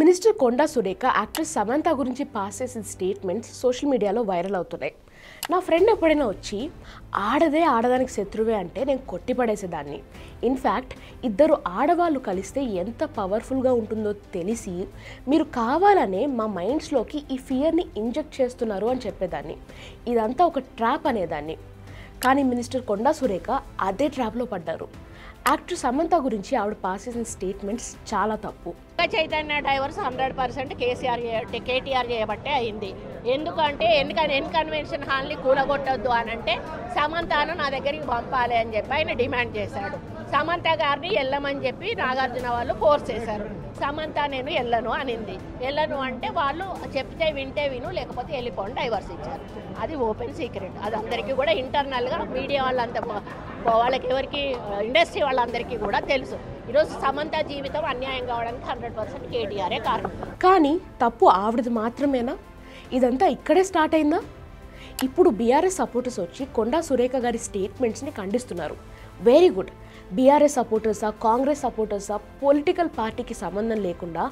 Minister Konda Surekha actress Samantha గురించి pass చేసిన statements social మీడియాలో వైరల్ అవుతున్నాయి. నా ఫ్రెండ్ ఎప్పుడైనా వచ్చి ఆడదే ఆడదానికి శత్రువే అంటే నేను కొట్టిపడేసేదాన్ని. ఇన్ఫ్యాక్ట్ ఇద్దరు ఆడవాళ్ళు కలిస్తే ఎంత పవర్ఫుల్గా ఉంటుందో తెలిసి మీరు కావాలనే మా మైండ్స్లోకి ఈ ఫియర్ని ఇంజెక్ట్ చేస్తున్నారు అని చెప్పేదాన్ని. ఇదంతా ఒక ట్రాప్ అనేదాన్ని. కానీ మినిస్టర్ కొండా సురేఖ అదే ట్రాప్లో పడ్డారు. యాక్టర్ సమంత గురించి ఆవిడ పాస్ చేసిన స్టేట్మెంట్స్ చాలా తప్పు. చైతన్య డైవర్స్ 100% కేటీఆర్ చేయబట్టే అయింది. ఎందుకంటే కన్వెన్షన్ హాల్ని కూలగొట్టొద్దు అని అంటే సమంతను నా దగ్గరికి పంపాలి అని చెప్పి ఆయన డిమాండ్ చేశాడు. సమంత గారిని వెళ్ళమని చెప్పి నాగార్జున వాళ్ళు ఫోర్స్ చేశారు. సమంత నేను వెళ్ళను అనింది. వెళ్ళను అంటే వాళ్ళు చెప్తే వింటే విను, లేకపోతే వెళ్ళిపోండి డైవర్స్ ఇచ్చారు. అది ఓపెన్ సీక్రెట్. అది అందరికీ కూడా ఇంటర్నల్గా మీడియా వాళ్ళంతా వాళ్ళకి ఎవరికి ఇండస్ట్రీ వాళ్ళందరికీ కూడా తెలుసు. ఈరోజు సమంత జీవితం అన్యాయం కావడానికి 100% కేటీఆరే కారణం. కానీ తప్పు ఆవిడది మాత్రమేనా? ఇదంతా ఇక్కడే స్టార్ట్ అయిందా? ఇప్పుడు బీఆర్ఎస్ సపోర్టర్స్ వచ్చి కొండా సురేఖ గారి స్టేట్మెంట్స్ని ఖండిస్తున్నారు. Very good. బీఆర్ఎస్ సపోర్టర్సా, కాంగ్రెస్ సపోర్టర్సా, పొలిటికల్ పార్టీకి సంబంధం లేకుండా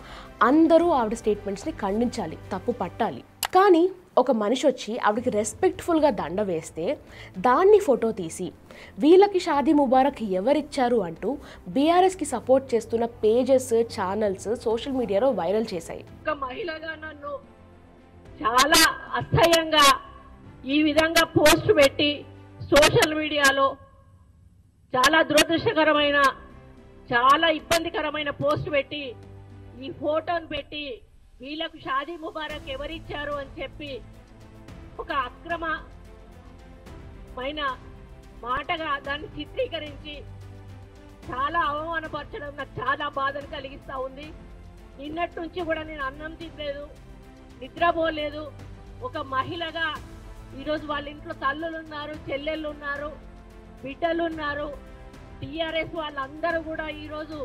అందరూ ఆవిడ స్టేట్మెంట్స్ని ఖండించాలి, తప్పు పట్టాలి. కానీ ఒక మనిషి వచ్చి ఆవిడకి రెస్పెక్ట్ఫుల్గా దండ వేస్తే దాన్ని ఫోటో తీసి వీళ్ళకి షాదీ ముబారక్ ఎవరిచ్చారు అంటూ బీఆర్ఎస్కి సపోర్ట్ చేస్తున్న పేజెస్, ఛానల్స్ సోషల్ మీడియాలో వైరల్ చేశాయి. ఒక మహిళగా నన్ను చాలా అసహ్యంగా ఈ విధంగా పోస్ట్ పెట్టి సోషల్ మీడియాలో చాలా దురదృష్టకరమైన, చాలా ఇబ్బందికరమైన పోస్ట్ పెట్టి ఈ ఫోటోను పెట్టి వీళ్ళకు షాదీ ముబారక్ ఎవరిచ్చారు అని చెప్పి ఒక అక్రమమైన మాటగా దాన్ని చిత్రీకరించి చాలా అవమానపరచడం నాకు చాలా బాధను కలిగిస్తూ ఉంది. నిన్నటి నుంచి కూడా నేను అన్నం తినలేదు, నిద్రపోలేదు. ఒక మహిళగా ఈరోజు వాళ్ళ ఇంట్లో తల్లులు ఉన్నారు, చెల్లెళ్ళు ఉన్నారు, బిడ్డలు ఉన్నారు. టీఆర్ఎస్ వాళ్ళందరూ కూడా ఈరోజు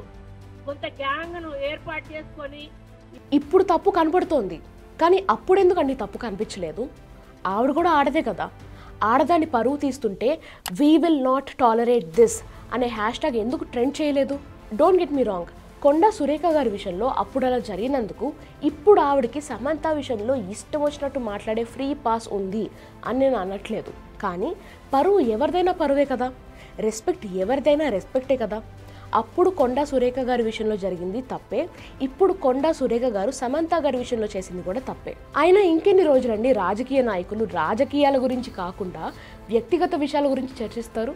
కొంత గ్యాంగ్ను ఏర్పాటు చేసుకొని ఇప్పుడు తప్పు కనపడుతోంది. కానీ అప్పుడెందుకండి తప్పు కనిపించలేదు? ఆవిడ కూడా ఆడదే కదా. ఆడదాన్ని పరువు తీస్తుంటే we will not tolerate this అనే హ్యాష్ట్యాగ్ ఎందుకు ట్రెండ్ చేయలేదు? Don't get me wrong. Konda Surekha గారి విషయంలో అప్పుడు అలా జరిగినందుకు ఇప్పుడు ఆవిడకి సమంత విషయంలో ఇష్టం వచ్చినట్టు మాట్లాడే ఫ్రీ పాస్ ఉంది అని నేను అనట్లేదు. కానీ పరువు ఎవరిదైనా పరువే కదా, రెస్పెక్ట్ ఎవరిదైనా రెస్పెక్టే కదా. అప్పుడు కొండా సురేఖ గారి విషయంలో జరిగింది తప్పే, ఇప్పుడు కొండా సురేఖ గారు సమంత గారి విషయంలో చేసింది కూడా తప్పే. అయినా ఇంకెన్ని రోజులండి రాజకీయ నాయకులు రాజకీయాల గురించి కాకుండా వ్యక్తిగత విషయాల గురించి చర్చిస్తారు?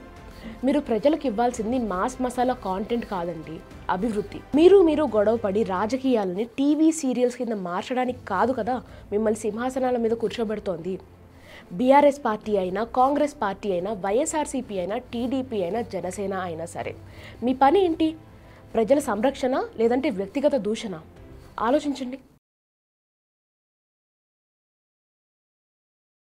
మీరు ప్రజలకు ఇవ్వాల్సింది మాస్ మసాలా కాంటెంట్ కాదండి, అభివృద్ధి. మీరు గొడవపడి రాజకీయాలని టీవీ సీరియల్స్ కింద మార్చడానికి కాదు కదా మిమ్మల్ని సింహాసనాల మీద కూర్చోబెడుతోంది. బీఆర్ఎస్ పార్టీ అయినా, కాంగ్రెస్ పార్టీ అయినా, వైఎస్ఆర్సీపీ అయినా, టీడీపీ అయినా, జనసేన అయినా సరే మీ పని ఏంటి? ప్రజల సంరక్షణ లేదంటే వ్యక్తిగత దూషణ? ఆలోచించండి.